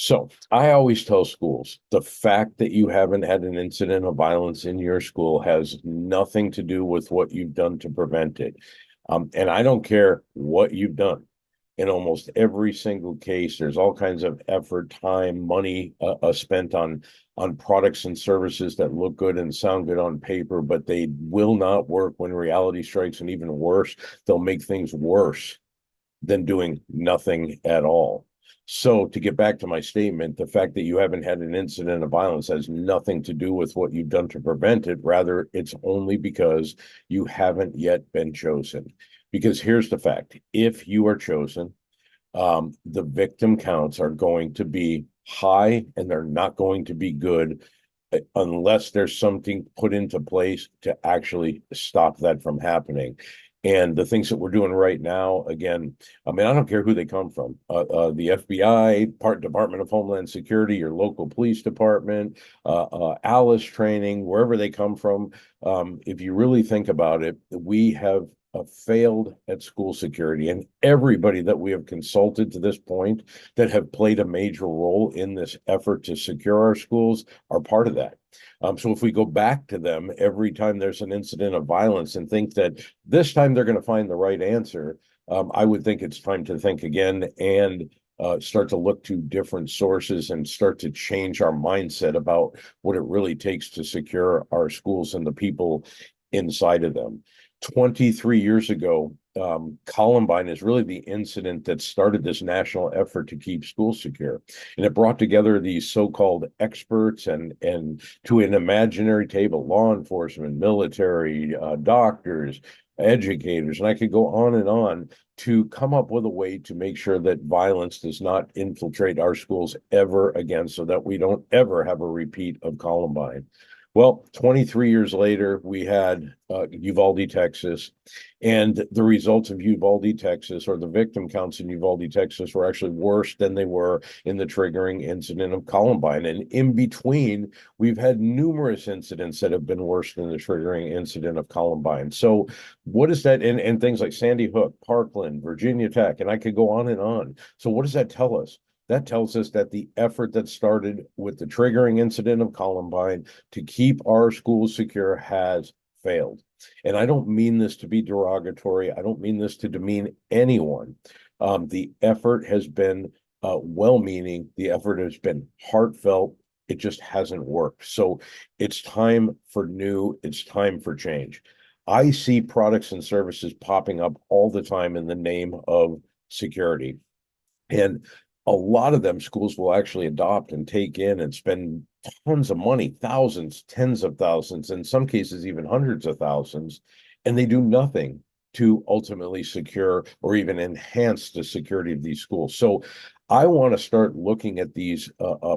So I always tell schools the fact that you haven't had an incident of violence in your school has nothing to do with what you've done to prevent it. And I don't care what you've done. In almost every single case, there's all kinds of effort, time, money spent on products and services that look good and sound good on paper, but they will not work when reality strikes. And even worse, they'll make things worse than doing nothing at all. So, to get back to my statement, the fact that you haven't had an incident of violence has nothing to do with what you've done to prevent it. Rather, it's only because you haven't yet been chosen. Because here's the fact: if you are chosen, the victim counts are going to be high and they're not going to be good unless there's something put into place to actually stop that from happening. And the things that we're doing right now, again, I mean, I don't care who they come from. The FBI, Department of Homeland Security, your local police department, Alice training, wherever they come from. If you really think about it, we have failed at school security, and everybody that we have consulted to this point that have played a major role in this effort to secure our schools are part of that. So if we go back to them every time there's an incident of violence and think that this time they're going to find the right answer, I would think it's time to think again and start to look to different sources and start to change our mindset about what it really takes to secure our schools and the people inside of them. 23 years ago, Columbine is really the incident that started this national effort to keep schools secure. And it brought together these so-called experts and to an imaginary table, law enforcement, military, doctors, educators, and I could go on to come up with a way to make sure that violence does not infiltrate our schools ever again so that we don't ever have a repeat of Columbine. Well, 23 years later, we had Uvalde, Texas, and the results of Uvalde, Texas, or the victim counts in Uvalde, Texas, were actually worse than they were in the triggering incident of Columbine. And in between, we've had numerous incidents that have been worse than the triggering incident of Columbine. So, what is that? And things like Sandy Hook, Parkland, Virginia Tech, and I could go on and on. So, what does that tell us? That tells us that the effort that started with the triggering incident of Columbine to keep our schools secure has failed. And I don't mean this to be derogatory. I don't mean this to demean anyone. The effort has been well-meaning. The effort has been heartfelt. It just hasn't worked. So it's time for new. It's time for change. I see products and services popping up all the time in the name of security. And a lot of them schools will actually adopt and take in and spend tons of money, thousands, tens of thousands, in some cases, even hundreds of thousands, and they do nothing to ultimately secure or even enhance the security of these schools. So I want to start looking at these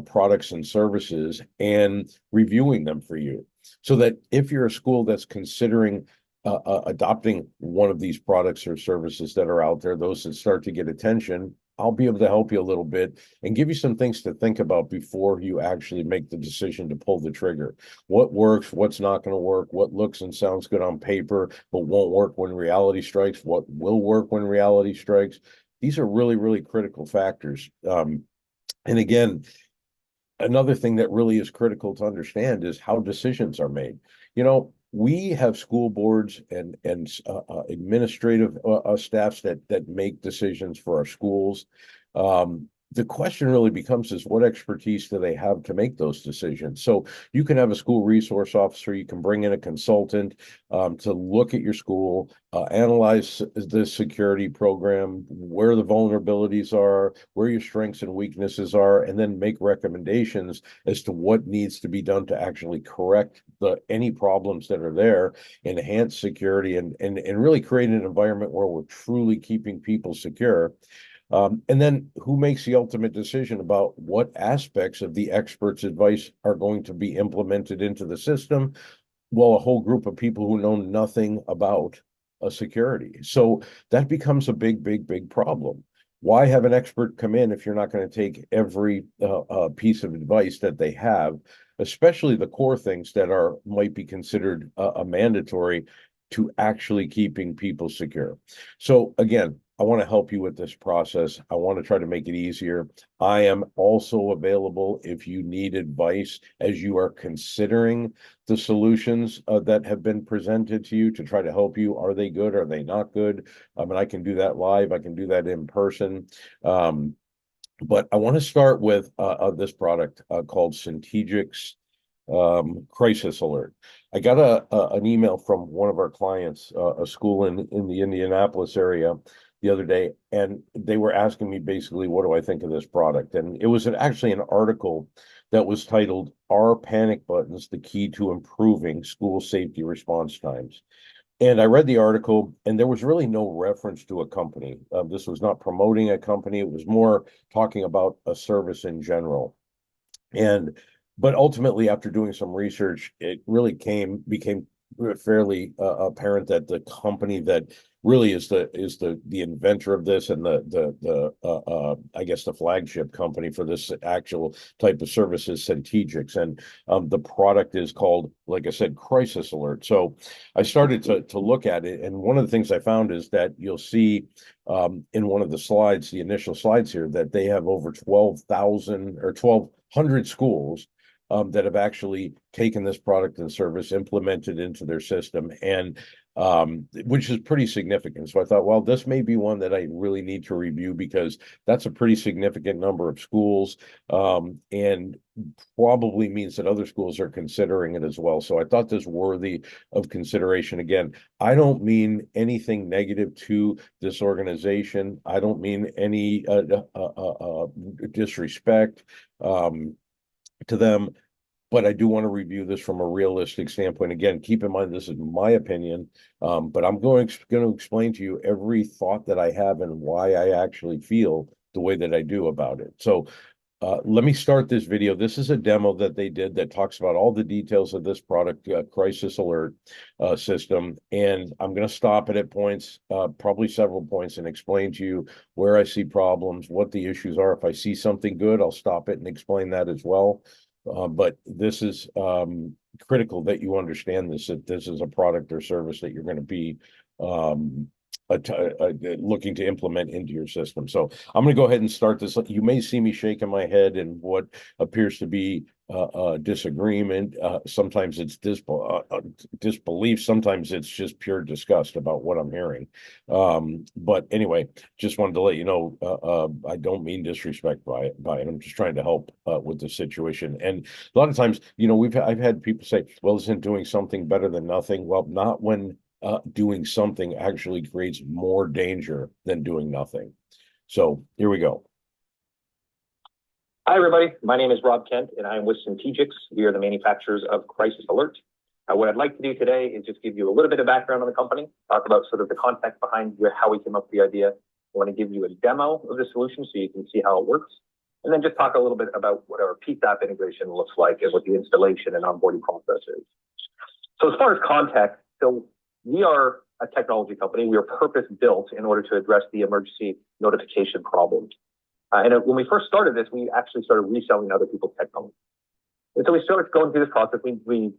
products and services and reviewing them for you so that if you're a school that's considering adopting one of these products or services that are out there, those that start to get attention, I'll be able to help you a little bit and give you some things to think about before you actually make the decision to pull the trigger. What works, what's not going to work, what looks and sounds good on paper, but won't work when reality strikes, what will work when reality strikes. These are really, really critical factors. And again, another thing that really is critical to understand is how decisions are made. We have school boards and administrative staffs that make decisions for our schools. The question really becomes is what expertise do they have to make those decisions? So you can have a school resource officer, you can bring in a consultant to look at your school, analyze the security program, where the vulnerabilities are, where your strengths and weaknesses are, and then make recommendations as to what needs to be done to actually correct any problems that are there, enhance security, and really create an environment where we're truly keeping people secure. And then who makes the ultimate decision about what aspects of the expert's advice are going to be implemented into the system? Well, a whole group of people who know nothing about security. So that becomes a big problem. Why have an expert come in if you're not going to take every piece of advice that they have, especially the core things that might be considered a mandatory to actually keeping people secure? So again, I want to help you with this process. I want to try to make it easier. I am also available if you need advice as you are considering the solutions that have been presented to you to try to help you. Are they good? Are they not good? I mean, I can do that live. I can do that in person. But I want to start with this product called Centegix Crisis Alert. I got an email from one of our clients, a school in the Indianapolis area the other day, and they were asking me basically, what do I think of this product? And it was actually an article that was titled, "Are Panic Buttons the Key to Improving School Safety Response Times?" And I read the article, and there was really no reference to a company. This was not promoting a company. It was more talking about a service in general. And but ultimately, after doing some research, it really became fairly apparent that the company that really is the inventor of this and the I guess the flagship company for this actual type of service is Centegix, and the product is called, like I said, Crisis Alert. So I started to look at it, and one of the things I found is that you'll see in one of the slides, the initial slides here, that they have over 12,000 or 1,200 schools that have actually taken this product and service, implemented into their system, and which is pretty significant. So I thought, well, this may be one that I really need to review because that's a pretty significant number of schools, and probably means that other schools are considering it as well. So I thought this worthy of consideration. Again, I don't mean anything negative to this organization. I don't mean any disrespect to them, but I do want to review this from a realistic standpoint. Again, keep in mind, this is my opinion, but I'm going to explain to you every thought that I have and why I actually feel the way that I do about it. So let me start this video. This is a demo that they did that talks about all the details of this product, Crisis Alert system. And I'm going to stop it at points, probably several points, and explain to you where I see problems, what the issues are. If I see something good, I'll stop it and explain that as well. But this is critical that you understand this, that this is a product or service that you're going to be looking to implement into your system. So I'm going to go ahead and start this. You may see me shaking my head in what appears to be disagreement. Sometimes it's disbelief. Sometimes it's just pure disgust about what I'm hearing. But anyway, just wanted to let you know, I don't mean disrespect by it. I'm just trying to help with the situation. And a lot of times, I've had people say, well, isn't doing something better than nothing? Well, not when doing something actually creates more danger than doing nothing. So here we go. Hi, everybody. My name is Rob Kent, and I'm with Centegix. We are the manufacturers of Crisis Alert. What I'd like to do today is just give you a little bit of background on the company, talk about sort of the context behind how we came up with the idea. I want to give you a demo of the solution so you can see how it works, and then just talk a little bit about what our PSAP integration looks like and what the installation and onboarding process is. So as far as context, we are a technology company. We are purpose-built in order to address the emergency notification problem. And when we first started this, we actually started reselling other people's technology. And so we started going through this process. We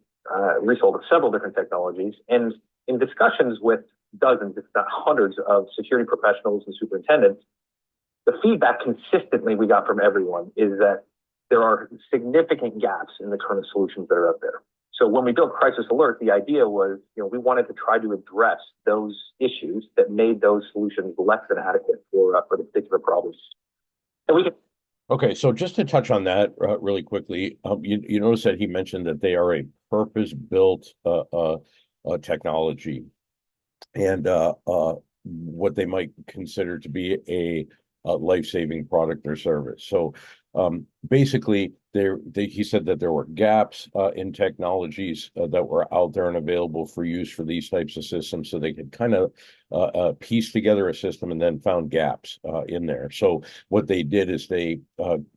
resold several different technologies. And in discussions with dozens, if not hundreds of security professionals and superintendents, the feedback consistently we got from everyone is that there are significant gaps in the current solutions that are out there. So when we built Crisis Alert, the idea was, we wanted to try to address those issues that made those solutions less than adequate for the particular problems. And we can. Okay, so just to touch on that really quickly, you notice that he mentioned that they are a purpose-built technology, and what they might consider to be a life-saving product or service. So basically, he said that there were gaps in technologies that were out there and available for use for these types of systems, so they could kind of piece together a system and then found gaps in there. So what they did is they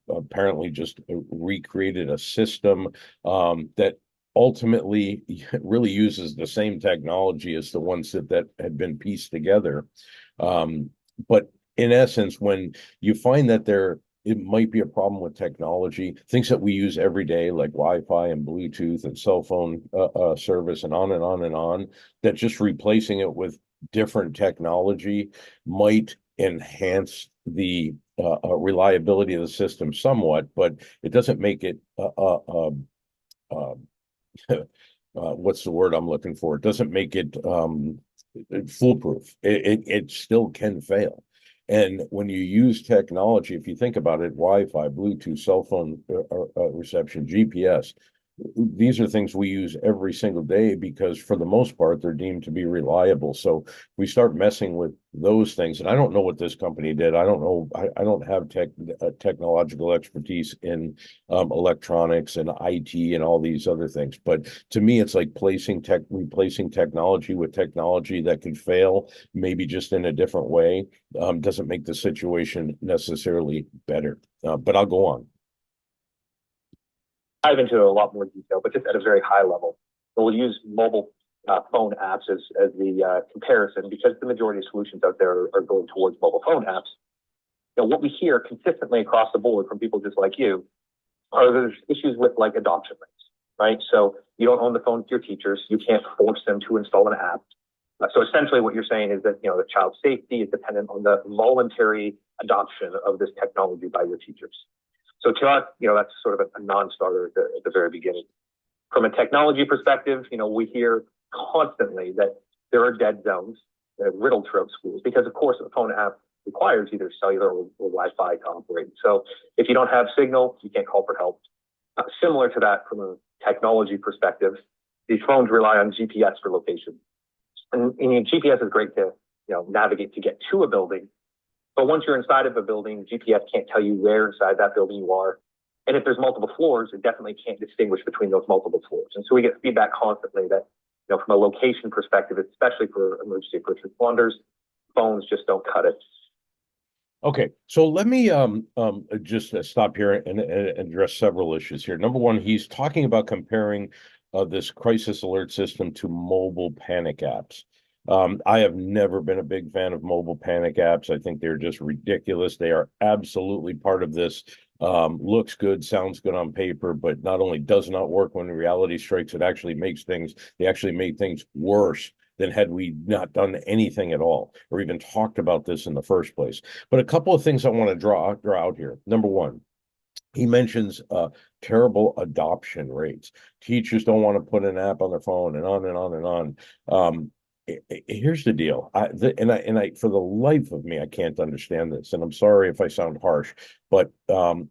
apparently just recreated a system that ultimately really uses the same technology as the ones that had been pieced together. But in essence, when you find that it might be a problem with technology, things that we use every day, like Wi-Fi and Bluetooth and cell phone service and on and on and on, that just replacing it with different technology might enhance the reliability of the system somewhat, but it doesn't make it uh, what's the word I'm looking for? It doesn't make it foolproof. It still can fail. And when you use technology, if you think about it, Wi-Fi, Bluetooth, cell phone reception, GPS, these are things we use every single day because for the most part, they're deemed to be reliable. So we start messing with those things. And I don't know what this company did. I don't know. I don't have technological expertise in electronics and IT and all these other things. But to me, it's like replacing technology with technology that could fail, maybe just in a different way, doesn't make the situation necessarily better. But I'll go on. Dive into a lot more detail, but just at a very high level. So we'll use mobile phone apps as the comparison because the majority of solutions out there are going towards mobile phone apps. Now, what we hear consistently across the board from people just like you are there's issues with like adoption rates, right? So you don't own the phone to your teachers. You can't force them to install an app. So essentially what you're saying is that, the child's safety is dependent on the voluntary adoption of this technology by your teachers. So to us, that's sort of a non-starter at the very beginning. From a technology perspective, we hear constantly that there are dead zones riddled throughout schools because, of course, a phone app requires either cellular or Wi-Fi to operate. So if you don't have signal, you can't call for help. Similar to that, from a technology perspective, these phones rely on GPS for location. And GPS is great to navigate to get to a building. But once you're inside of a building, GPS can't tell you where inside that building you are. And if there's multiple floors, it definitely can't distinguish between those multiple floors. And so we get feedback constantly that, from a location perspective, especially for emergency first responders, phones just don't cut it. Okay, so let me just stop here and address several issues here. Number one, he's talking about comparing this crisis alert system to mobile panic apps. I have never been a big fan of mobile panic apps. I think they're just ridiculous. They are absolutely part of this. Looks good, sounds good on paper, but not only does not work when reality strikes, they actually make things worse than had we not done anything at all or even talked about this in the first place. But a couple of things I want to draw out here. Number one, he mentions terrible adoption rates. Teachers don't want to put an app on their phone and on and on and on. Here's the deal. I for the life of me, I can't understand this. And I'm sorry if I sound harsh, but on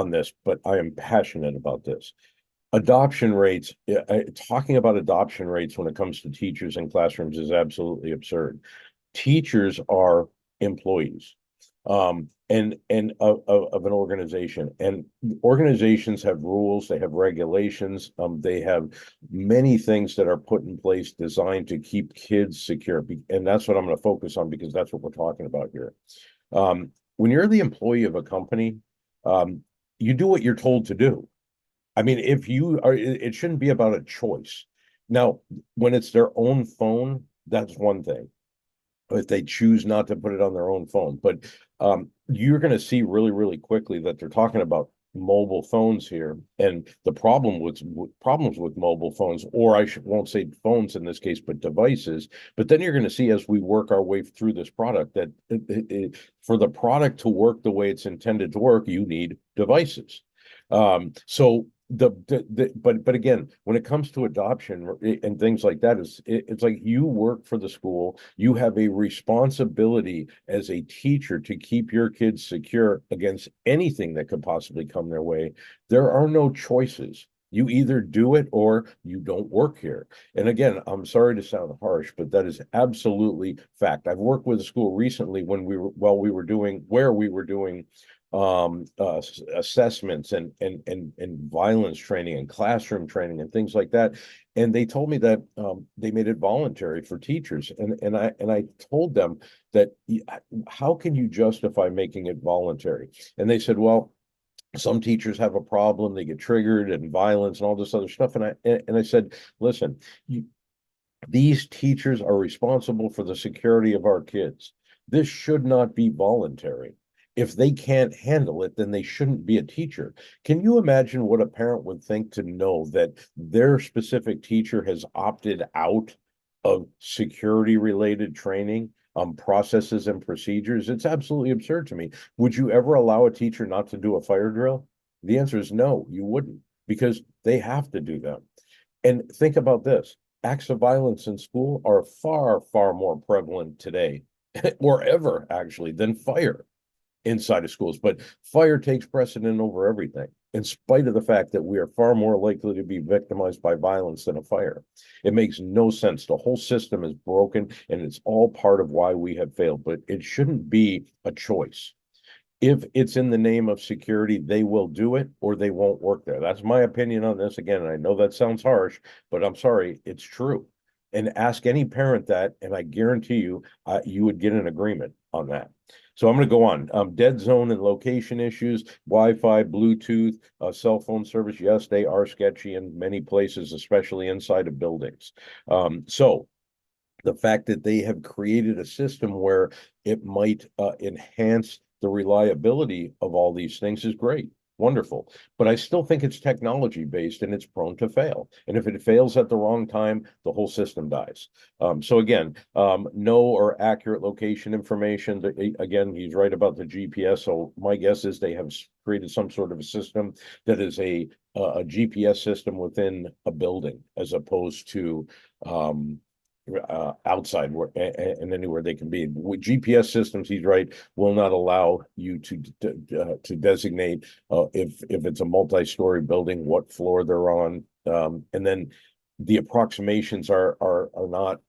this, but I am passionate about this. Adoption rates, talking about adoption rates when it comes to teachers in classrooms is absolutely absurd. Teachers are employees and of an organization, and organizations have rules, they have regulations, they have many things that are put in place designed to keep kids secure, and that's what I'm going to focus on because that's what we're talking about here. When you're the employee of a company, you do what you're told to do. I mean, if you are, it shouldn't be about a choice. Now, when it's their own phone, that's one thing. If they choose not to put it on their own phone, but you're going to see really, really quickly that they're talking about mobile phones here, and the problems with mobile phones, or won't say phones in this case, but devices. But then you're going to see as we work our way through this product that for the product to work the way it's intended to work, you need devices. So but again, when it comes to adoption and things like that, it's like you work for the school, you have a responsibility as a teacher to keep your kids secure against anything that could possibly come their way. There are no choices. You either do it or you don't work here. And again, I'm sorry to sound harsh, but that is absolutely fact. I've worked with a school recently where we were doing assessments and violence training and classroom training and things like that. And they told me that they made it voluntary for teachers. And I told them that how can you justify making it voluntary? And they said, well, some teachers have a problem, they get triggered and violence and all this other stuff. And I said, listen, these teachers are responsible for the security of our kids. This should not be voluntary. If they can't handle it, then they shouldn't be a teacher. Can you imagine what a parent would think to know that their specific teacher has opted out of security related training processes and procedures. It's absolutely absurd to me. Would you ever allow a teacher not to do a fire drill? The answer is no, you wouldn't, because they have to do them. And think about this. Acts of violence in school are far, far more prevalent today, or ever actually, than fire inside of schools. But fire takes precedent over everything, in spite of the fact that we are far more likely to be victimized by violence than a fire. It makes no sense. The whole system is broken, and it's all part of why we have failed. But it shouldn't be a choice. If it's in the name of security, they will do it or they won't work there. That's my opinion on this. Again, I know that sounds harsh, but I'm sorry, it's true. And ask any parent that, and I guarantee you, you would get an agreement on that. So I'm going to go on. Dead zone and location issues, Wi-Fi, Bluetooth, cell phone service. Yes, they are sketchy in many places, especially inside of buildings. So the fact that they have created a system where it might enhance the reliability of all these things is great, wonderful. But I still think it's technology based and it's prone to fail. And if it fails at the wrong time, the whole system dies. So again, no or accurate location information. Again, he's right about the GPS. So my guess is they have created some sort of a system that is a GPS system within a building, as opposed to outside where and anywhere they can be. With GPS systems, he's right, will not allow you to designate if it's a multi-story building, what floor they're on, and then the approximations are not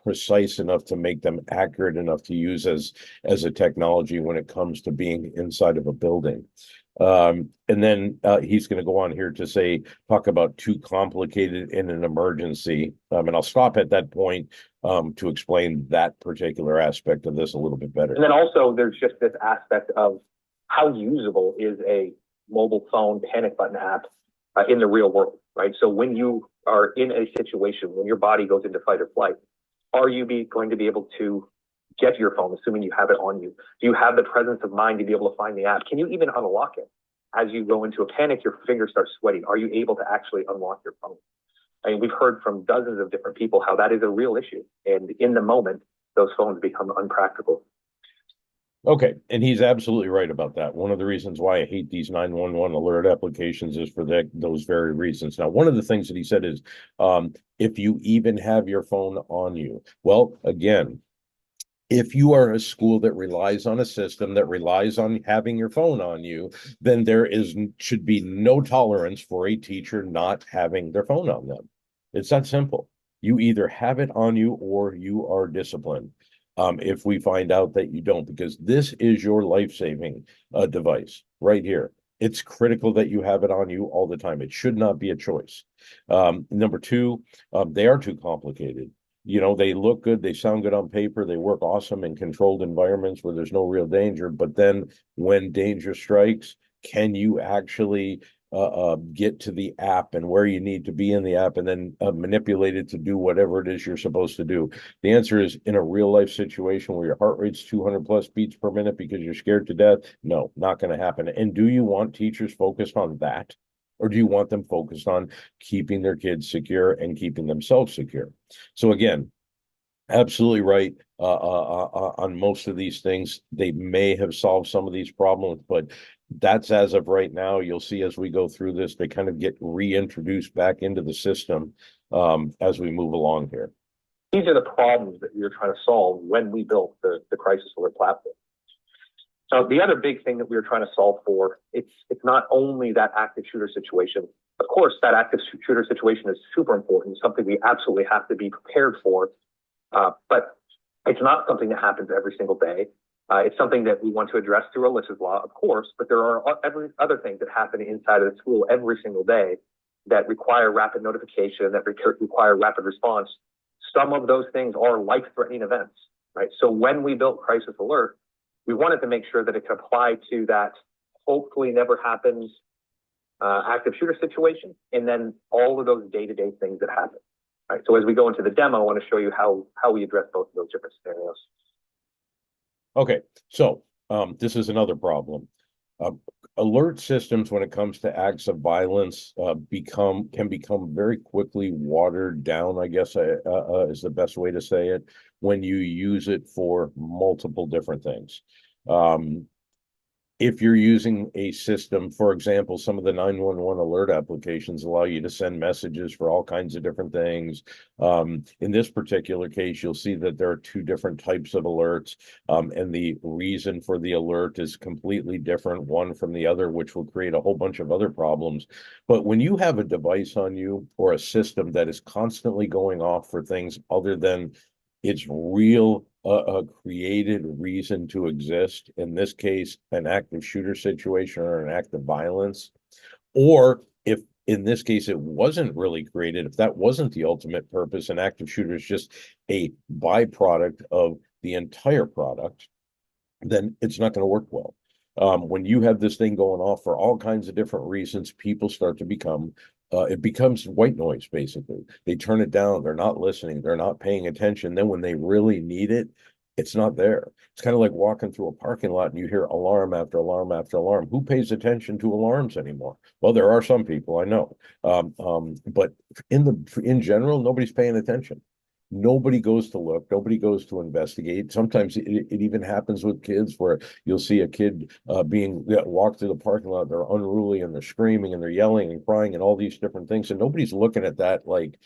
precise enough to make them accurate enough to use as a technology when it comes to being inside of a building. And then he's going to go on here to say, talk about too complicated in an emergency. And I'll stop at that point to explain that particular aspect of this a little bit better. And then also there's just this aspect of how usable is a mobile phone panic button app in the real world, right? So when you are in a situation, when your body goes into fight or flight, are you going to be able to get your phone, assuming you have it on you? Do you have the presence of mind to be able to find the app? Can you even unlock it? As you go into a panic, your fingers start sweating. Are you able to actually unlock your phone? I mean, we've heard from dozens of different people how that is a real issue. And in the moment, those phones become unpractical. Okay, and he's absolutely right about that. One of the reasons why I hate these 911 alert applications is for those very reasons. Now, one of the things that he said is, if you even have your phone on you. Well, again, if you are a school that relies on a system that relies on having your phone on you, then should be no tolerance for a teacher not having their phone on them. It's that simple. You either have it on you or you are disciplined. If we find out that you don't, because this is your life-saving device right here. It's critical that you have it on you all the time. It should not be a choice. Number two, they are too complicated. You know, they look good, they sound good on paper, they work awesome in controlled environments where there's no real danger. But then when danger strikes, can you actually get to the app and where you need to be in the app and then manipulate it to do whatever it is you're supposed to do? The answer is, in a real life situation where your heart rate's 200 plus beats per minute because you're scared to death, no, not going to happen. And do you want teachers focused on that? Or do you want them focused on keeping their kids secure and keeping themselves secure? So again, absolutely right on most of these things. They may have solved some of these problems, but that's as of right now. You'll see as we go through this, they kind of get reintroduced back into the system as we move along here. These are the problems that we were trying to solve when we built the Crisis Alert platform. So the other big thing that we were trying to solve for, it's not only that active shooter situation. Of course, that active shooter situation is super important, something we absolutely have to be prepared for. But it's not something that happens every single day. It's something that we want to address through Alyssa's law, of course, but there are other things that happen inside of the school every single day that require rapid notification, that require rapid response. Some of those things are life-threatening events, right? So when we built Crisis Alert, we wanted to make sure that it could apply to that hopefully never happens active shooter situation, and then all of those day-to-day things that happen. Right. So as we go into the demo, I want to show you how we address both of those different scenarios. Okay, so this is another problem. Alert systems, when it comes to acts of violence, can become very quickly watered down, I guess, is the best way to say it, when you use it for multiple different things. If you're using a system, for example, some of the 911 alert applications allow you to send messages for all kinds of different things. In this particular case, you'll see that there are two different types of alerts, and the reason for the alert is completely different one from the other, which will create a whole bunch of other problems. But when you have a device on you or a system that is constantly going off for things other than its real created reason to exist, in this case, an active shooter situation or an act of violence, or if in this case it wasn't really created, if that wasn't the ultimate purpose, an active shooter is just a byproduct of the entire product, then it's not going to work well. When you have this thing going off for all kinds of different reasons, people start to become it becomes white noise, basically. They turn it down, they're not listening, they're not paying attention. Then when they really need it, it's not there. It's kind of like walking through a parking lot and you hear alarm after alarm after alarm. Who pays attention to alarms anymore? Well, there are some people, I know. But in general, nobody's paying attention. Nobody goes to look, nobody goes to investigate. Sometimes it even happens with kids where you'll see a kid being walked through the parking lot, they're unruly and they're screaming and they're yelling and crying and all these different things. And nobody's looking at that like,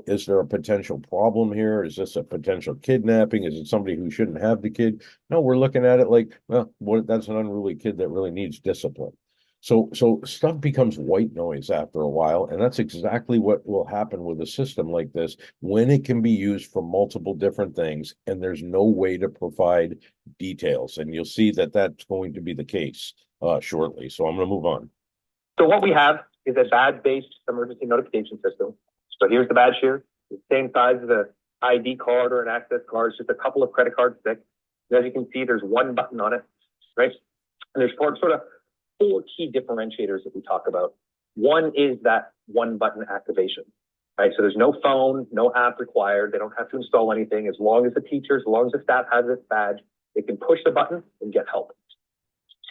is there a potential problem here? Is this a potential kidnapping? Is it somebody who shouldn't have the kid? No, we're looking at it like, well, that's an unruly kid that really needs discipline. So stuff becomes white noise after a while, and that's exactly what will happen with a system like this when it can be used for multiple different things, and there's no way to provide details. And you'll see that that's going to be the case shortly. So I'm going to move on. So what we have is a badge-based emergency notification system. So here's the badge here. It's the same size as an ID card or an access card. It's just a couple of credit cards thick. And as you can see, there's one button on it, right? And there's four key differentiators that we talk about. One is that one button activation, right? So there's no phone, no app required. They don't have to install anything. As long as the teachers, as long as the staff has this badge, they can push the button and get help.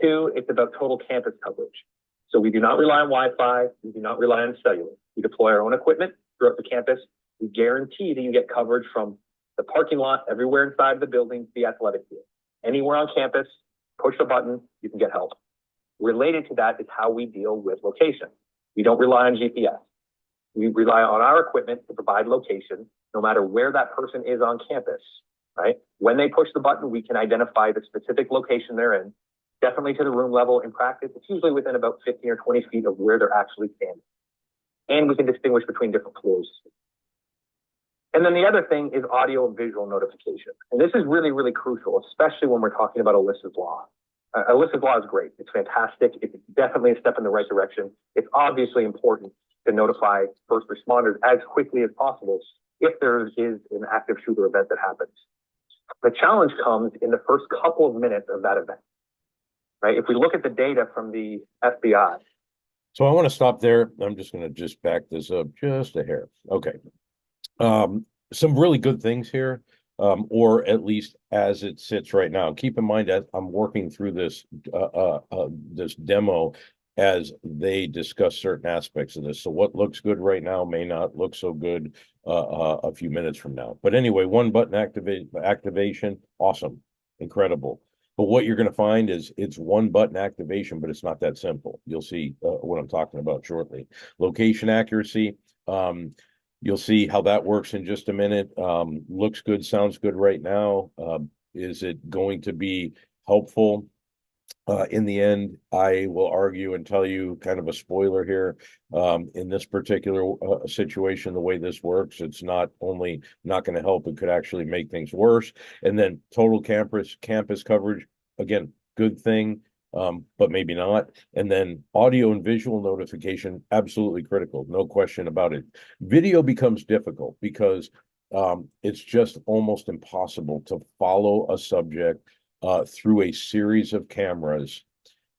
Two, it's about total campus coverage. So we do not rely on Wi-Fi. We do not rely on cellular. We deploy our own equipment throughout the campus. We guarantee that you get coverage from the parking lot, everywhere inside the building, to the athletic field. Anywhere on campus, push the button, you can get help. Related to that is how we deal with location. We don't rely on GPS. We rely on our equipment to provide location, no matter where that person is on campus, right? When they push the button, we can identify the specific location they're in, definitely to the room level. In practice, it's usually within about 15 or 20 feet of where they're actually standing. And we can distinguish between different floors. And then the other thing is audio and visual notification. And this is really, really crucial, especially when we're talking about illicit law. Illicit law is great. It's fantastic. It's definitely a step in the right direction. It's obviously important to notify first responders as quickly as possible if there is an active shooter event that happens. The challenge comes in the first couple of minutes of that event, right? If we look at the data from the FBI. So I want to stop there. I'm just going to just back this up just a hair. Okay. Some really good things here. Or at least as it sits right now. Keep in mind that I'm working through this this demo as they discuss certain aspects of this. So what looks good right now may not look so good a few minutes from now. But anyway, one button activation, awesome, incredible. But what you're going to find is it's one button activation, but it's not that simple. You'll see what I'm talking about shortly. Location accuracy. You'll see how that works in just a minute. Looks good, sounds good right now. Is it going to be helpful? In the end, I will argue and tell you kind of a spoiler here. In this particular situation, the way this works, it's not only not going to help, it could actually make things worse. And then total campus coverage, again, good thing. But maybe not. And then audio and visual notification, absolutely critical, no question about it. Video becomes difficult because it's just almost impossible to follow a subject through a series of cameras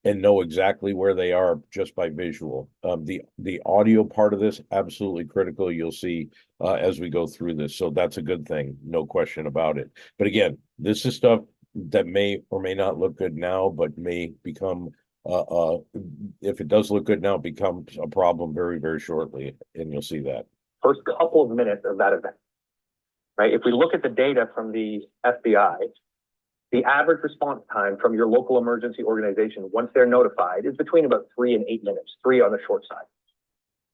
and know exactly where they are just by visual. The audio part of this, absolutely critical. You'll see as we go through this. So that's a good thing, no question about it. But again, this is stuff that may or may not look good now, but may become, if it does look good now, becomes a problem very, very shortly, and you'll see that. First couple of minutes of that event, right? If we look at the data from the FBI, the average response time from your local emergency organization, once they're notified, is between about 3 and 8 minutes, 3 on the short side.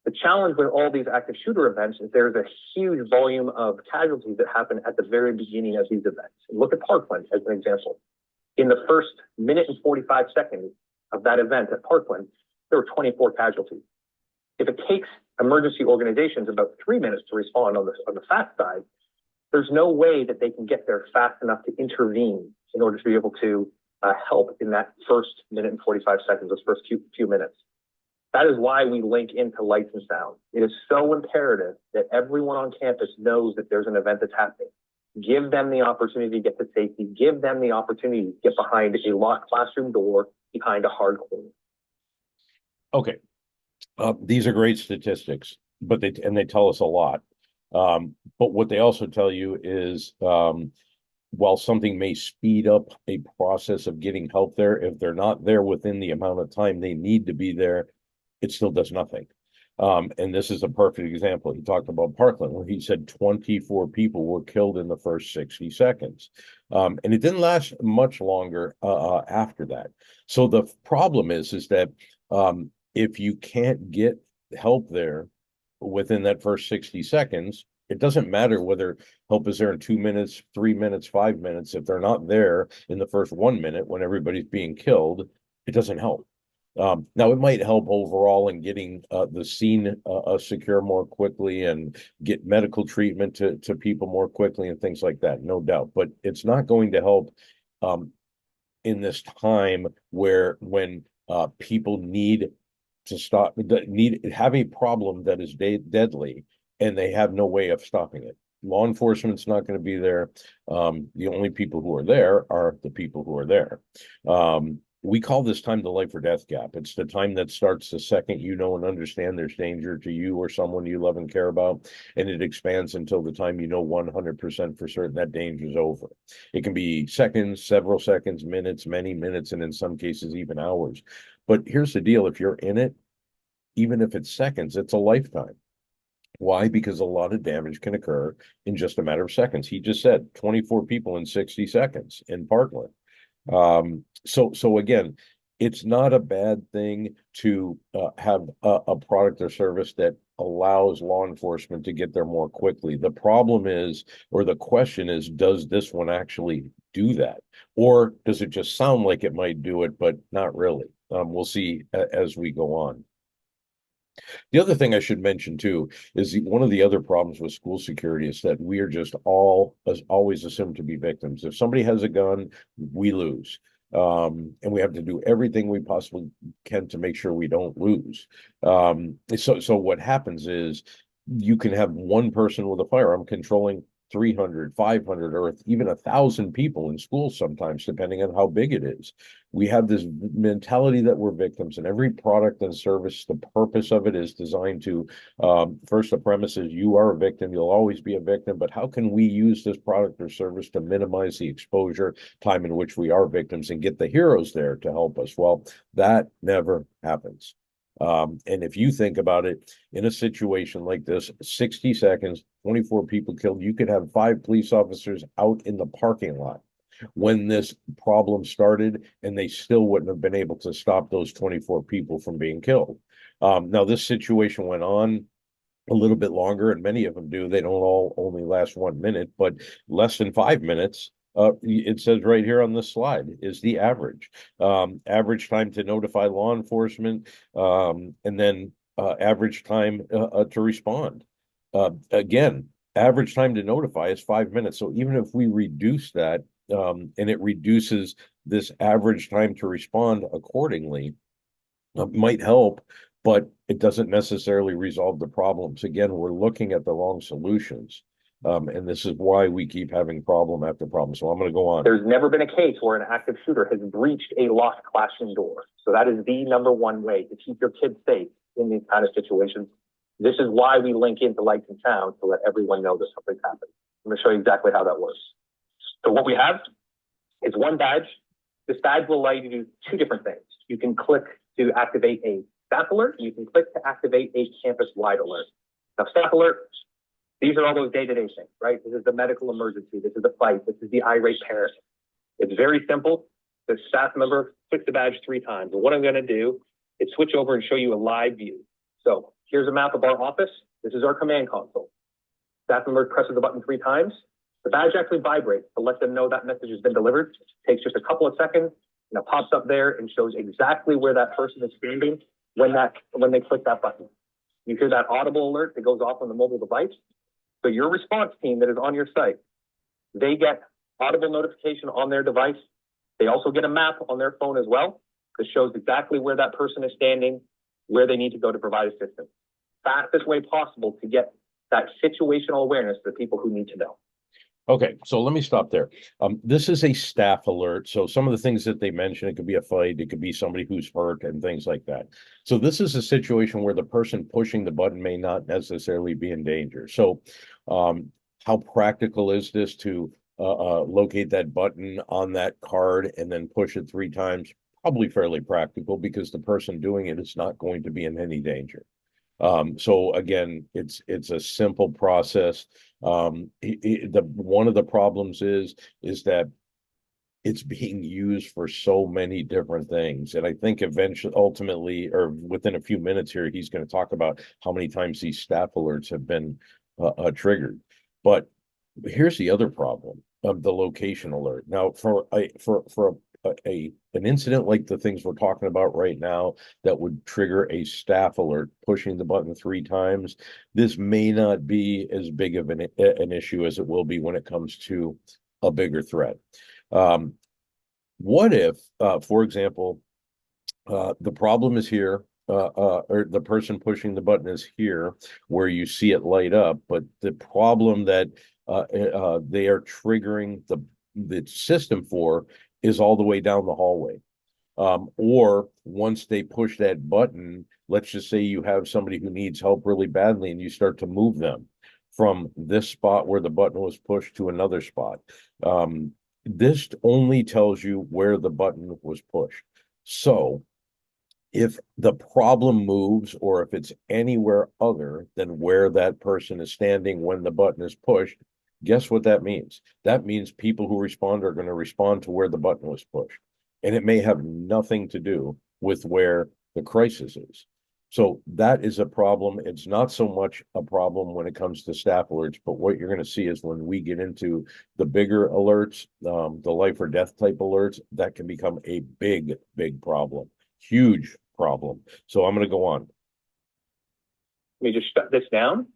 The challenge with all these active shooter events is there's a huge volume of casualties that happen at the very beginning of these events. And look at Parkland as an example. In the first minute and 45 seconds of that event at Parkland, there were 24 casualties. If it takes emergency organizations about 3 minutes to respond on the fast side, there's no way that they can get there fast enough to intervene in order to be able to help in that first minute and 45 seconds, those first few minutes. That is why we link into lights and sound. It is so imperative that everyone on campus knows that there's an event that's happening. Give them the opportunity to get to safety. Give them the opportunity to get behind a locked classroom door, behind a hard corner. Okay. These are great statistics, but they tell us a lot. But what they also tell you is, while something may speed up a process of getting help there, if they're not there within the amount of time they need to be there, it still does nothing. And this is a perfect example. He talked about Parkland, where he said 24 people were killed in the first 60 seconds. And it didn't last much longer after that. So the problem is that if you can't get help there within that first 60 seconds, it doesn't matter whether help is there in 2 minutes, 3 minutes, 5 minutes. If they're not there in the first 1 minute when everybody's being killed, it doesn't help. Now, it might help overall in getting the scene secure more quickly and get medical treatment to people more quickly and things like that, no doubt. But it's not going to help in this time when people need to stop, have a problem that is deadly, and they have no way of stopping it. Law enforcement's not going to be there. The only people who are there are the people who are there. We call this time the life or death gap. It's the time that starts the second you know and understand there's danger to you or someone you love and care about, and it expands until the time you know 100% for certain that danger is over. It can be seconds, several seconds, minutes, many minutes, and in some cases even hours. But here's the deal: if you're in it, even if it's seconds, it's a lifetime. Why? Because a lot of damage can occur in just a matter of seconds. He just said 24 people in 60 seconds in Parkland. So again, it's not a bad thing to have a product or service that allows law enforcement to get there more quickly. The problem is, or the question is, does this one actually do that? Or does it just sound like it might do it, but not really? We'll see as we go on. The other thing I should mention too is one of the other problems with school security is that we are just always assumed to be victims. If somebody has a gun, we lose. And we have to do everything we possibly can to make sure we don't lose. So what happens is you can have one person with a firearm controlling 300, 500, or even 1,000 people in schools sometimes, depending on how big it is. We have this mentality that we're victims, and every product and service, the purpose of it is designed to, first, the premise is you are a victim, you'll always be a victim, but how can we use this product or service to minimize the exposure time in which we are victims and get the heroes there to help us? Well, that never happens. And if you think about it, in a situation like this, 60 seconds, 24 people killed, you could have 5 police officers out in the parking lot when this problem started, and they still wouldn't have been able to stop those 24 people from being killed. Now, this situation went on a little bit longer, and many of them do. They don't all only last 1 minute, but less than 5 minutes. It says right here on this slide is the average. Average time to notify law enforcement, and then average time to respond. Again, average time to notify is 5 minutes. So even if we reduce that, and it reduces this average time to respond accordingly, might help, but it doesn't necessarily resolve the problems. Again, we're looking at the wrong solutions. And this is why we keep having problem after problem. So I'm going to go on. There's never been a case where an active shooter has breached a locked classroom door. So that is the number one way to keep your kids safe in these kind of situations. This is why we link into lights and sound to let everyone know that something's happening. I'm going to show you exactly how that works. So what we have It's one badge. This badge will allow you to do two different things. You can click to activate a staff alert. You can click to activate a campus-wide alert. Now, staff alert, these are all those day-to-day things, right? This is the medical emergency. This is the fight. This is the irate parent. It's very simple. The staff member clicks the badge 3 times. And what I'm going to do is switch over and show you a live view. So here's a map of our office. This is our command console. Staff member presses the button 3 times. The badge actually vibrates to let them know that message has been delivered. It takes just a couple of seconds, and it pops up there and shows exactly where that person is standing when they click that button. You hear that audible alert that goes off on the mobile device. So your response team that is on your site, they get audible notification on their device. They also get a map on their phone as well that shows exactly where that person is standing, where they need to go to provide assistance. Fastest way possible to get that situational awareness to the people who need to know. Okay, so let me stop there. This is a staff alert. So some of the things that they mentioned, it could be a fight, it could be somebody who's hurt and things like that. So this is a situation where the person pushing the button may not necessarily be in danger. So how practical is this to locate that button on that card and then push it 3 times? Probably fairly practical because the person doing it is not going to be in any danger. So again, it's a simple process. One of the problems is that it's being used for so many different things. And I think ultimately, or within a few minutes here, he's going to talk about how many times these staff alerts have been triggered. But here's the other problem of the location alert. Now, for an incident like the things we're talking about right now that would trigger a staff alert, pushing the button 3 times, this may not be as big of an issue as it will be when it comes to a bigger threat. What if, for example, the problem is here, or the person pushing the button is here where you see it light up, but the problem that they are triggering the system for is all the way down the hallway. Or once they push that button, let's just say you have somebody who needs help really badly and you start to move them from this spot where the button was pushed to another spot. This only tells you where the button was pushed. So if the problem moves or if it's anywhere other than where that person is standing when the button is pushed, guess what that means? That means people who respond are going to respond to where the button was pushed. And it may have nothing to do with where the crisis is. So that is a problem. It's not so much a problem when it comes to staff alerts, but what you're going to see is when we get into the bigger alerts, the life or death type alerts, that can become a big, big problem, huge problem. So I'm going to go on. Let me just shut this down.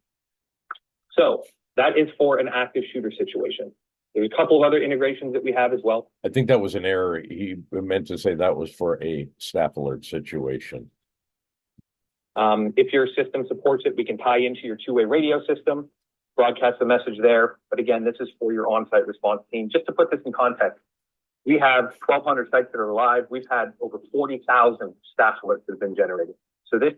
So that is for an active shooter situation. There's a couple of other integrations that we have as well. I think that was an error. He meant to say that was for a staff alert situation. If your system supports it, we can tie into your 2-way radio system, broadcast the message there. But again, this is for your on-site response team. Just to put this in context, we have 1,200 sites that are live. We've had over 40,000 staff alerts that have been generated. So this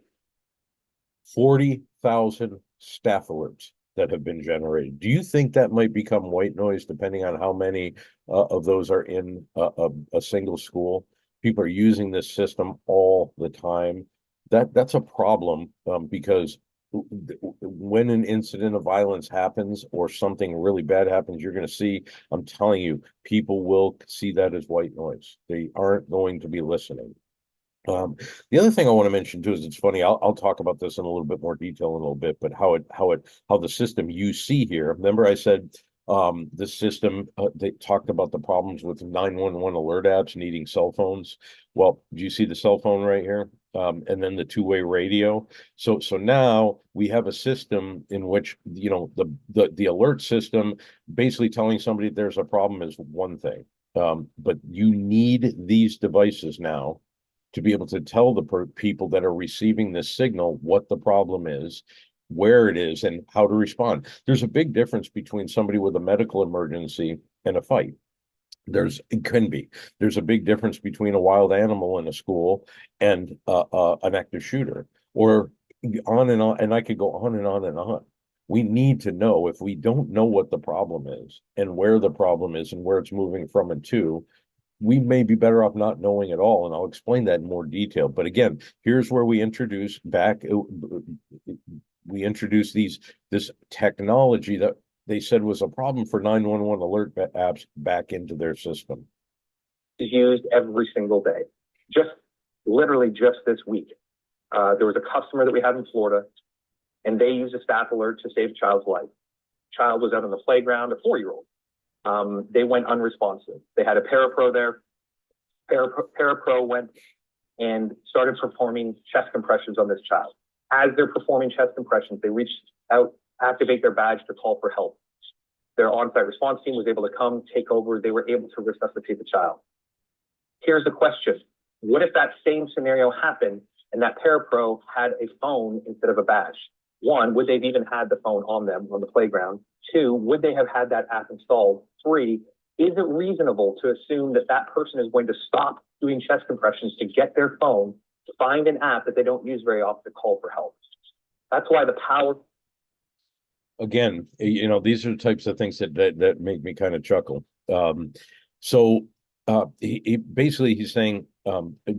40,000 staff alerts that have been generated. Do you think that might become white noise depending on how many of those are in a single school? People are using this system all the time. That's a problem because when an incident of violence happens or something really bad happens, you're going to see, I'm telling you, people will see that as white noise. They aren't going to be listening. The other thing I want to mention too is it's funny. I'll talk about this in a little bit more detail in a little bit, but how the system you see here. Remember, I said the system they talked about the problems with 911 alert apps needing cell phones. Well, do you see the cell phone right here? And then the 2-way radio. So now we have a system in which the alert system basically telling somebody there's a problem is one thing, but you need these devices now to be able to tell the people that are receiving this signal what the problem is, where it is, and how to respond. There's a big difference between somebody with a medical emergency and a fight. There's a big difference between a wild animal in a school and an active shooter, or on and on, and I could go on and on and on. We need to know. If we don't know what the problem is and where the problem is and where it's moving from and to, we may be better off not knowing at all. And I'll explain that in more detail. But again, here's where we introduce this technology that they said was a problem for 911 alert apps back into their system. Is used every single day. Literally just this week, there was a customer that we had in Florida, and they used a staff alert to save a child's life. Child was out on the playground, a 4-year-old. They went unresponsive. They had a parapro there. Parapro went and started performing chest compressions on this child. As they're performing chest compressions, they reached out, activate their badge to call for help. Their on-site response team was able to come, take over. They were able to resuscitate the child. Here's the question. What if that same scenario happened and that parapro had a phone instead of a badge? One, would they have even had the phone on them on the playground? Two, would they have had that app installed? Three, is it reasonable to assume that that person is going to stop doing chest compressions to get their phone, to find an app that they don't use very often to call for help? That's why the power. Again, these are the types of things that make me kind of chuckle. He's saying,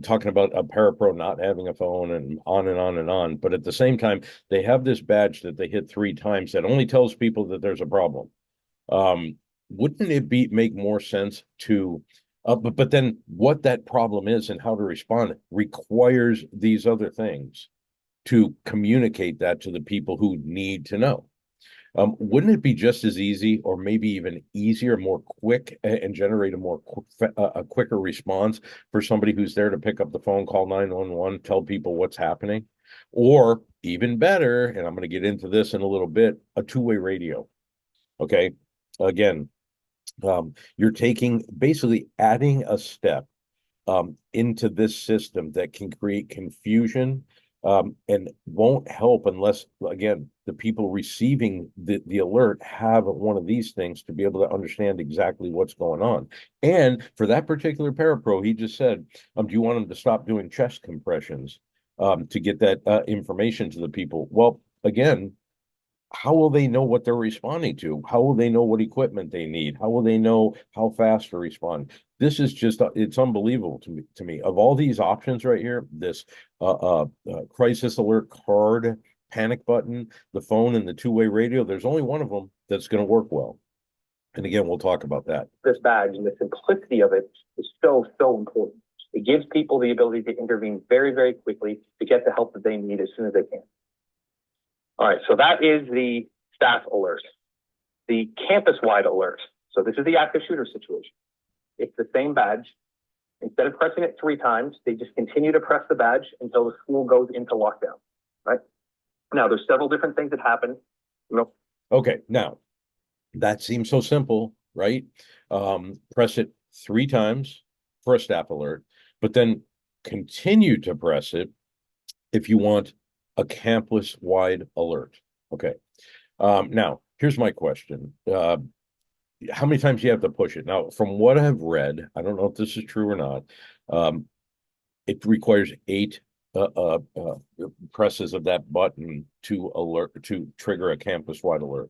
talking about a parapro not having a phone and on and on and on. But at the same time, they have this badge that they hit 3 times that only tells people that there's a problem. Wouldn't it make more sense to, but then what that problem is and how to respond requires these other things to communicate that to the people who need to know. Wouldn't it be just as easy, or maybe even easier, more quick, and generate a quicker response for somebody who's there to pick up the phone, call 911, tell people what's happening? Or even better, and I'm going to get into this in a little bit, a 2-way radio. Okay. Again, you're basically adding a step into this system that can create confusion, and won't help unless, again, the people receiving the alert have one of these things to be able to understand exactly what's going on. And for that particular parapro, he just said, do you want him to stop doing chest compressions to get that information to the people? Well, again, how will they know what they're responding to? How will they know what equipment they need? How will they know how fast to respond? This is it's unbelievable to me. Of all these options right here, this crisis alert card, panic button, the phone, and the 2-way radio, there's only one of them that's going to work well. And again, we'll talk about that. This badge and the simplicity of it is so, so important. It gives people the ability to intervene very, very quickly to get the help that they need as soon as they can. All right, so that is the staff alert. The campus-wide alert. So this is the active shooter situation. It's the same badge. Instead of pressing it 3 times, they just continue to press the badge until the school goes into lockdown, right? Now, there's several different things that happen. Okay, now, that seems so simple, right? Press it 3 times for a staff alert, but then continue to press it if you want a campus-wide alert. Okay. Now, here's my question. How many times do you have to push it? Now, from what I've read, I don't know if this is true or not, it requires 8 presses of that button to trigger a campus-wide alert.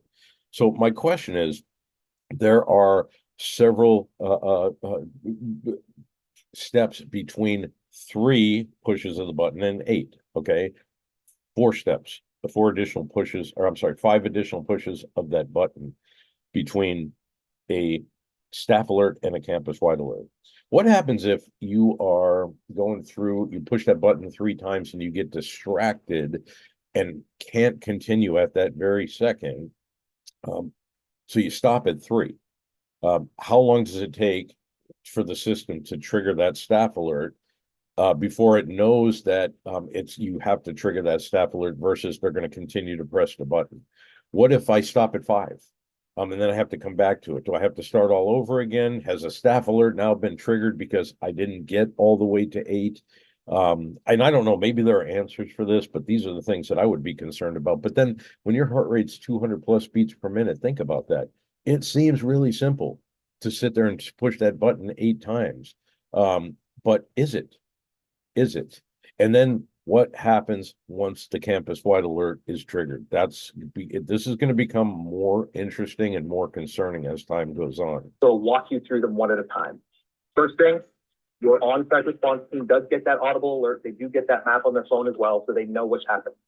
So my question is, there are several steps between 3 pushes of the button and 8. Okay. 4 steps, 5 additional pushes of that button between a staff alert and a campus-wide alert. What happens if you are going through, you push that button 3 times and you get distracted and can't continue at that very second? So you stop at 3. How long does it take for the system to trigger that staff alert before it knows that you have to trigger that staff alert versus they're going to continue to press the button? What if I stop at 5? And then I have to come back to it. Do I have to start all over again? Has a staff alert now been triggered because I didn't get all the way to 8? And I don't know, maybe there are answers for this, but these are the things that I would be concerned about. But then when your heart rate's 200 plus beats per minute, think about that. It seems really simple to sit there and push that button 8 times. But is it? And then what happens once the campus-wide alert is triggered. This is going to become more interesting and more concerning as time goes on. So I'll walk you through them one at a time. First thing, your on-site response team does get that audible alert. They do get that map on their phone as well, so they know what's happening.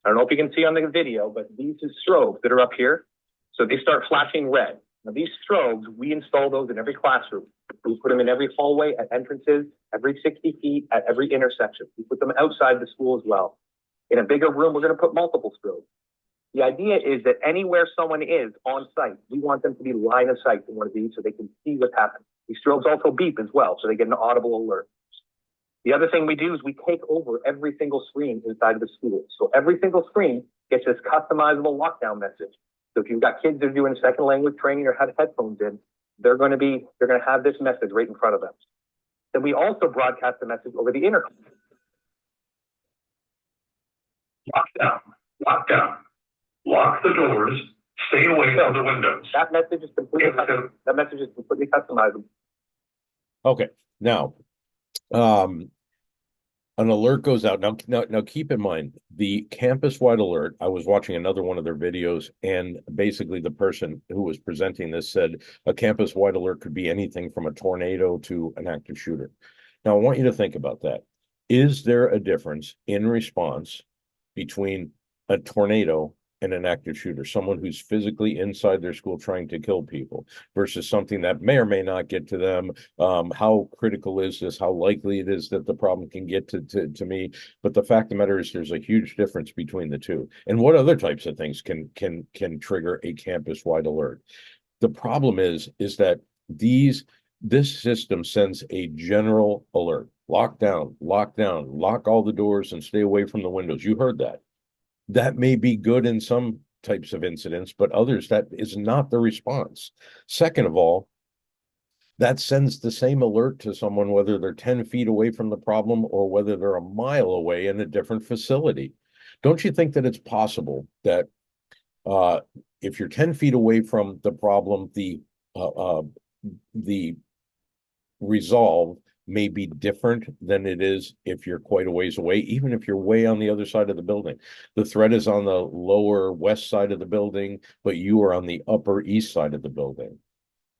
I don't know if you can see on the video, but these are strobes that are up here. So they start flashing red. Now these strobes, we install those in every classroom. We put them in every hallway, at entrances, every 60 feet, at every intersection. We put them outside the school as well. In a bigger room, we're going to put multiple strobes. The idea is that anywhere someone is on site, we want them to be line of sight in one of these so they can see what's happening. These strobes also beep as well, so they get an audible alert. The other thing we do is we take over every single screen inside of the school. So every single screen gets this customizable lockdown message. So if you've got kids that are doing second language training or have headphones in, they're going to have this message right in front of them. Then we also broadcast the message over the intercom. Lockdown, lockdown, lock the doors, stay away from the windows. That message is completely customizable. Okay, now, an alert goes out. Now, keep in mind, the campus-wide alert, I was watching another one of their videos, and basically the person who was presenting this said a campus-wide alert could be anything from a tornado to an active shooter. Now, I want you to think about that. Is there a difference in response between a tornado and an active shooter, someone who's physically inside their school trying to kill people, versus something that may or may not get to them? How critical is this? How likely it is that the problem can get to me? But the fact of the matter is there's a huge difference between the two. And what other types of things can trigger a campus-wide alert? The problem is that this system sends a general alert. Lock down, lock all the doors and stay away from the windows. You heard that. That may be good in some types of incidents, but others, that is not the response. Second of all, that sends the same alert to someone, whether they're 10 feet away from the problem or whether they're a mile away in a different facility. Don't you think that it's possible that if you're 10 feet away from the problem, the resolve may be different than it is if you're quite a ways away, even if you're way on the other side of the building? The threat is on the lower west side of the building, but you are on the upper east side of the building.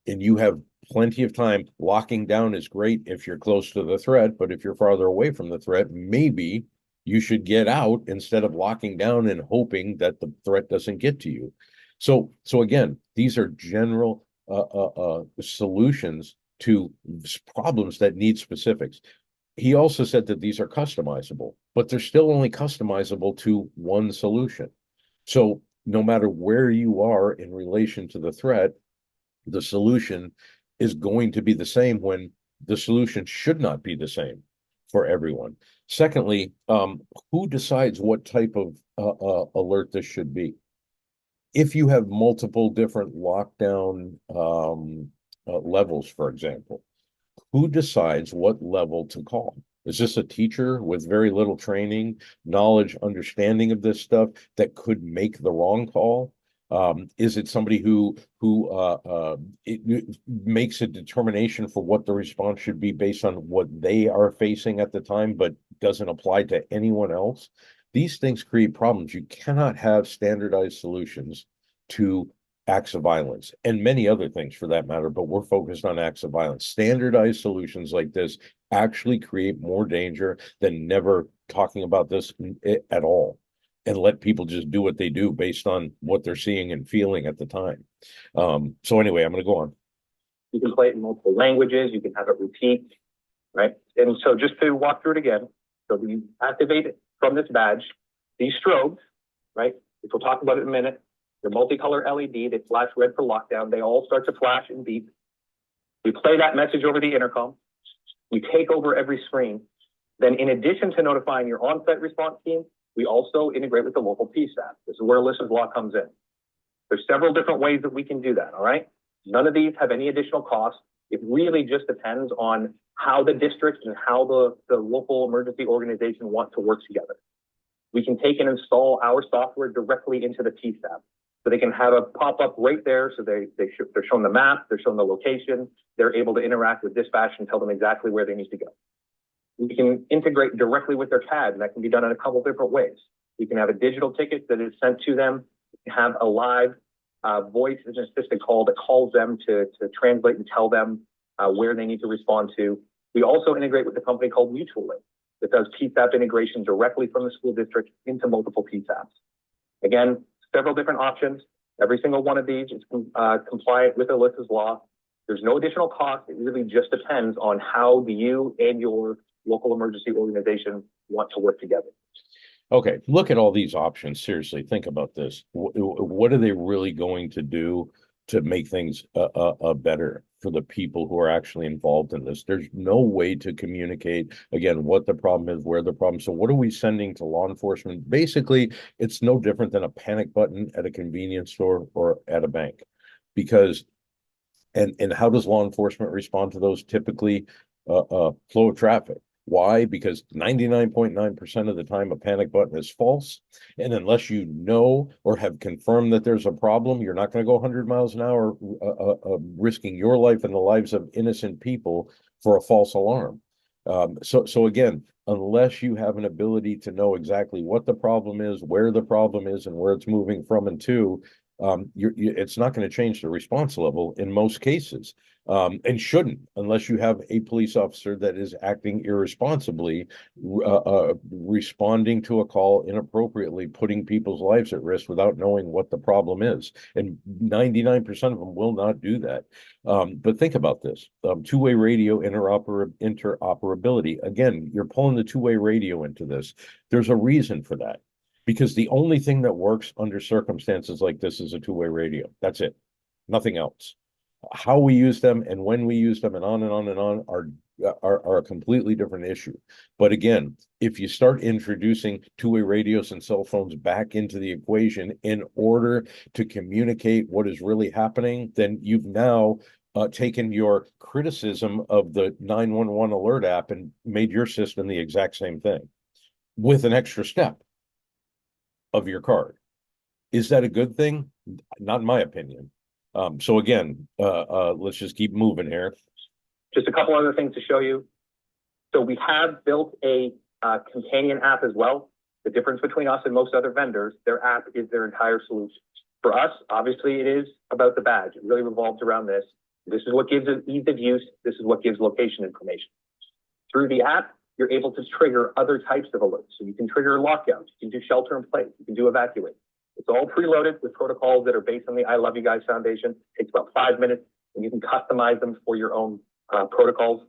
And you have plenty of time. Locking down is great if you're close to the threat, but if you're farther away from the threat, maybe you should get out instead of locking down and hoping that the threat doesn't get to you. So again, these are general solutions to problems that need specifics. He also said that these are customizable, but they're still only customizable to one solution. So no matter where you are in relation to the threat, the solution is going to be the same when the solution should not be the same for everyone. Secondly, who decides what type of alert this should be? If you have multiple different lockdown levels, for example, who decides what level to call? Is this a teacher with very little training, knowledge, understanding of this stuff that could make the wrong call? Is it somebody who makes a determination for what the response should be based on what they are facing at the time, but doesn't apply to anyone else? These things create problems. You cannot have standardized solutions to acts of violence and many other things for that matter, but we're focused on acts of violence. Standardized solutions like this actually create more danger than never talking about this at all, and let people just do what they do based on what they're seeing and feeling at the time. So anyway, I'm going to go on. You can play it in multiple languages. You can have it repeat, right? And so just to walk through it again, so we activate it from this badge, these strobes, right? Which we'll talk about in a minute. They're multicolor LED. They flash red for lockdown. They all start to flash and beep. We play that message over the intercom. We take over every screen. Then in addition to notifying your on-site response team, we also integrate with the local PSAP. This is where Alyssa's Law comes in. There's several different ways that we can do that, all right? None of these have any additional cost. It really just depends on how the district and how the local emergency organization want to work together. We can take and install our software directly into the PSAP. So they can have a pop-up right there. So they're shown the map, they're shown the location, they're able to interact with dispatch and tell them exactly where they need to go. We can integrate directly with their CAD, and that can be done in a couple different ways. We can have a digital ticket that is sent to them, have a live voice assistant call that calls them to translate and tell them where they need to respond to. We also integrate with a company called Mutual Link that does PSAP integration directly from the school district into multiple PSAPs. Again, several different options. Every single one of these is compliant with Alyssa's law. There's no additional cost. It really just depends on how you and your local emergency organization want to work together. Okay, look at all these options. Seriously, think about this. What are they really going to do to make things better for the people who are actually involved in this? There's no way to communicate, again, what the problem is, where the problem. So what are we sending to law enforcement? Basically, it's no different than a panic button at a convenience store or at a bank. Because, and how does law enforcement respond to those? Typically, flow of traffic. Why? Because 99.9% of the time, a panic button is false. And unless you know or have confirmed that there's a problem, you're not going to go 100 miles an hour risking your life and the lives of innocent people for a false alarm. So again, unless you have an ability to know exactly what the problem is, where the problem is, and where it's moving from and to, it's not going to change the response level in most cases. And shouldn't, unless you have a police officer that is acting irresponsibly, responding to a call inappropriately, putting people's lives at risk without knowing what the problem is. And 99% of them will not do that. But think about this, two-way radio interoperability. Again, you're pulling the two-way radio into this. There's a reason for that. Because the only thing that works under circumstances like this is a two-way radio. That's it. Nothing else. How we use them and when we use them and on and on and on are a completely different issue. But again, if you start introducing two-way radios and cell phones back into the equation in order to communicate what is really happening, then you've now taken your criticism of the 911 alert app and made your system the exact same thing with an extra step of your card. Is that a good thing? Not in my opinion. So again, let's just keep moving here. Just a couple other things to show you. So we have built a companion app as well. The difference between us and most other vendors, their app is their entire solution. For us, obviously, it is about the badge. It really revolves around this. This is what gives it ease of use. This is what gives location information. Through the app, you're able to trigger other types of alerts. So you can trigger lockdowns, you can do shelter in place, you can do evacuate. It's all preloaded with protocols that are based on the I Love You Guys Foundation. It takes about 5 minutes, and you can customize them for your own protocols.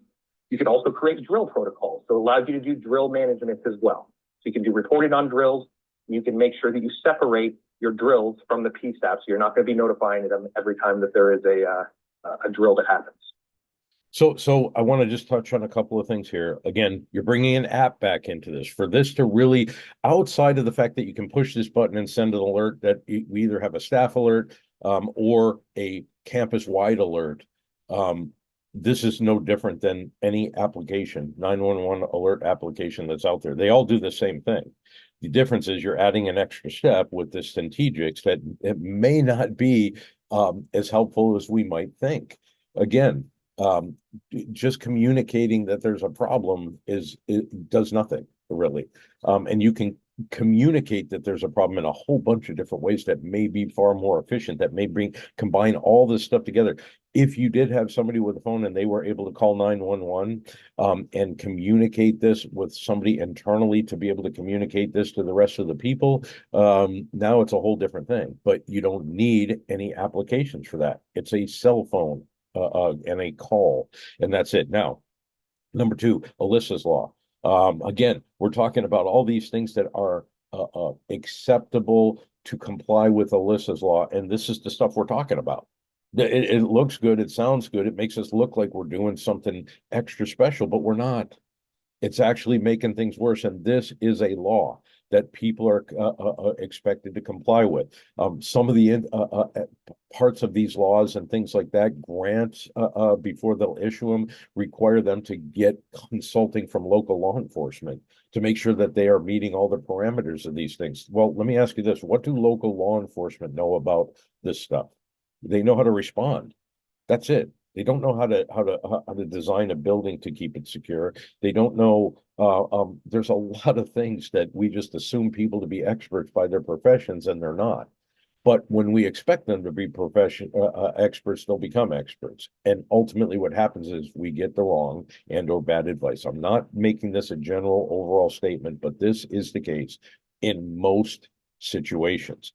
You can also create drill protocols. So it allows you to do drill management as well. So you can do reporting on drills. You can make sure that you separate your drills from the PSAP, so you're not going to be notifying them every time that there is a drill that happens. So I want to just touch on a couple of things here. Again, you're bringing an app back into this. For this to really, outside of the fact that you can push this button and send an alert, that we either have a staff alert or a campus-wide alert, this is no different than any application, 911 alert application that's out there. They all do the same thing. The difference is you're adding an extra step with this Centegix that it may not be as helpful as we might think. Again, just communicating that there's a problem it does nothing really. And you can communicate that there's a problem in a whole bunch of different ways that may be far more efficient, that may combine all this stuff together. If you did have somebody with a phone and they were able to call 911 and communicate this with somebody internally to be able to communicate this to the rest of the people, now it's a whole different thing. But you don't need any applications for that. It's a cell phone and a call, and that's it. Now, number two, Alyssa's law. Again, we're talking about all these things that are acceptable to comply with Alyssa's law, and this is the stuff we're talking about. It looks good, it sounds good, it makes us look like we're doing something extra special, but we're not. It's actually making things worse, and this is a law that people are expected to comply with. Some of the parts of these laws and things like that, grants before they'll issue them, require them to get consulting from local law enforcement to make sure that they are meeting all the parameters of these things. Well, let me ask you this. What do local law enforcement know about this stuff? They know how to respond. That's it. They don't know how to design a building to keep it secure. They don't know, there's a lot of things that we just assume people to be experts by their professions, and they're not. But when we expect them to be experts, they'll become experts. And ultimately what happens is we get the wrong and or bad advice. I'm not making this a general overall statement, but this is the case in most situations.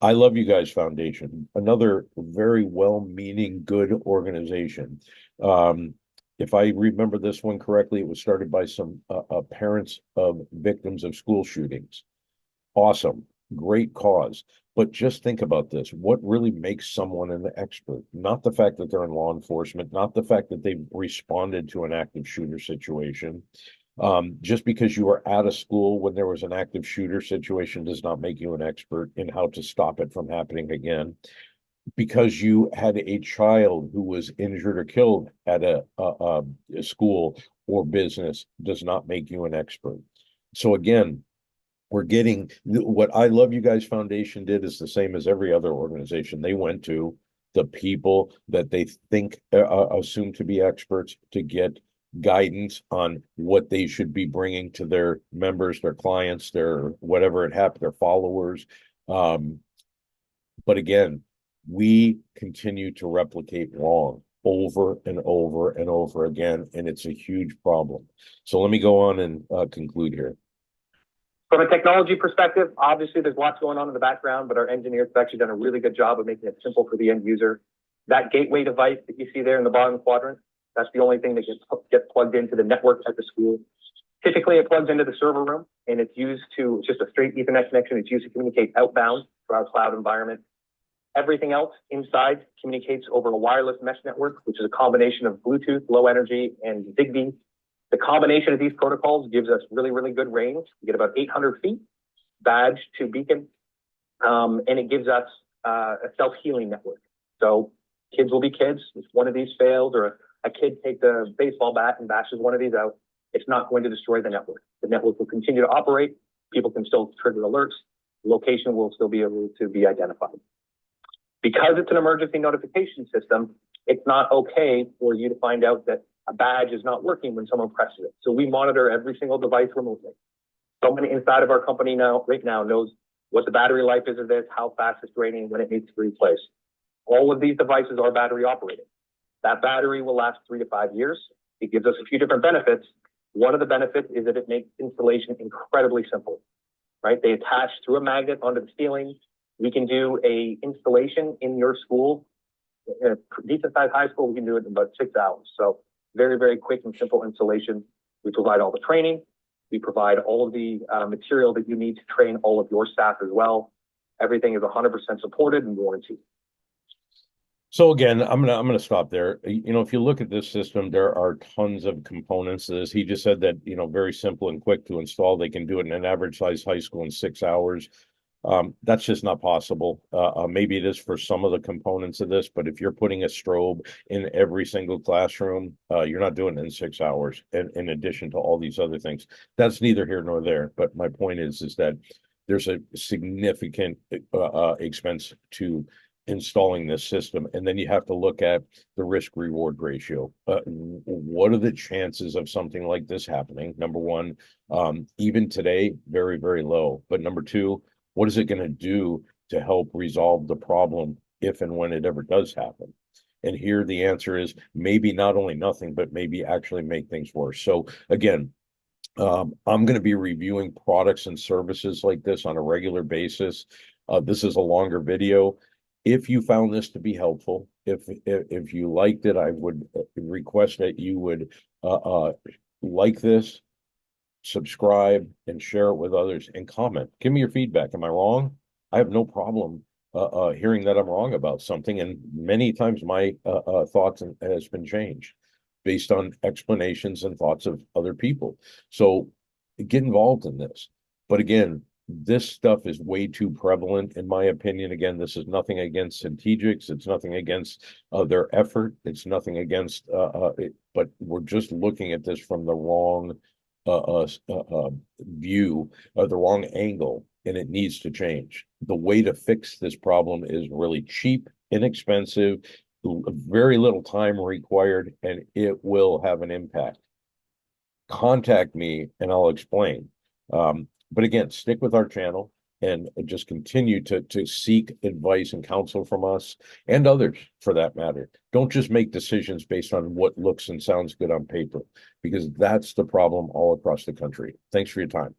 I Love You Guys Foundation, another very well-meaning, good organization. If I remember this one correctly, it was started by some parents of victims of school shootings. Awesome, great cause. But just think about this. What really makes someone an expert? Not the fact that they're in law enforcement, not the fact that they've responded to an active shooter situation. Just because you were at a school when there was an active shooter situation does not make you an expert in how to stop it from happening again. Because you had a child who was injured or killed at a school or business does not make you an expert. So again, we're getting what I Love You Guys Foundation did is the same as every other organization. They went to the people that they think assume to be experts to get guidance on what they should be bringing to their members, their clients, their whatever it happened, their followers. But again, we continue to replicate wrong over and over and over again, and it's a huge problem. So let me go on and conclude here. From a technology perspective, obviously there's lots going on in the background, but our engineers have actually done a really good job of making it simple for the end user. That gateway device that you see there in the bottom quadrant, that's the only thing that gets plugged into the network at the school. Typically, it plugs into the server room, and it's just a straight Ethernet connection. It's used to communicate outbound to our cloud environment. Everything else inside communicates over a wireless mesh network, which is a combination of Bluetooth, low energy, and Zigbee. The combination of these protocols gives us really, really good range. We get about 800 feet, badge to beacon, and it gives us a self-healing network. So kids will be kids. If one of these fails or a kid takes a baseball bat and bashes one of these out, it's not going to destroy the network. The network will continue to operate. People can still trigger alerts. Location will still be able to be identified. Because it's an emergency notification system, it's not okay for you to find out that a badge is not working when someone presses it. So we monitor every single device remotely. Someone inside of our company right now knows what the battery life is of this, how fast it's draining, when it needs to be replaced. All of these devices are battery operated. That battery will last 3 to 5 years. It gives us a few different benefits. One of the benefits is that it makes installation incredibly simple, right? They attach through a magnet onto the ceiling. We can do a installation in your school. A decent sized high school, we can do it in about 6 hours. So very, very quick and simple installation. We provide all the training. We provide all of the material that you need to train all of your staff as well. Everything is 100% supported and warranted. So again, I'm gonna stop there. You know, if you look at this system, there are tons of components to this. He just said that, you know, very simple and quick to install. They can do it in an average size high school in 6 hours. That's just not possible. Maybe it is for some of the components of this, but if you're putting a strobe in every single classroom, you're not doing it in 6 hours. And in addition to all these other things, that's neither here nor there. But my point is that there's a significant expense to installing this system, and then you have to look at the risk reward ratio. What are the chances of something like this happening? Number one, even today, very, very low. But number two, what is it going to do to help resolve the problem if and when it ever does happen? And here the answer is maybe not only nothing, but maybe actually make things worse. So again, I'm going to be reviewing products and services like this on a regular basis. This is a longer video. If you found this to be helpful, if you liked it, I would request that you would like this, subscribe, and share it with others, and comment. Give me your feedback. Am I wrong? I have no problem hearing that I'm wrong about something, and many times my thoughts has been changed based on explanations and thoughts of other people. So get involved in this. But again, this stuff is way too prevalent, in my opinion. Again, this is nothing against Centegix. It's nothing against their effort. It's nothing against it, but we're just looking at this from the wrong view, the wrong angle, and it needs to change. The way to fix this problem is really cheap, inexpensive, very little time required, and it will have an impact. Contact me and I'll explain. But again, stick with our channel and just continue to seek advice and counsel from us and others for that matter. Don't just make decisions based on what looks and sounds good on paper, because that's the problem all across the country. Thanks for your time.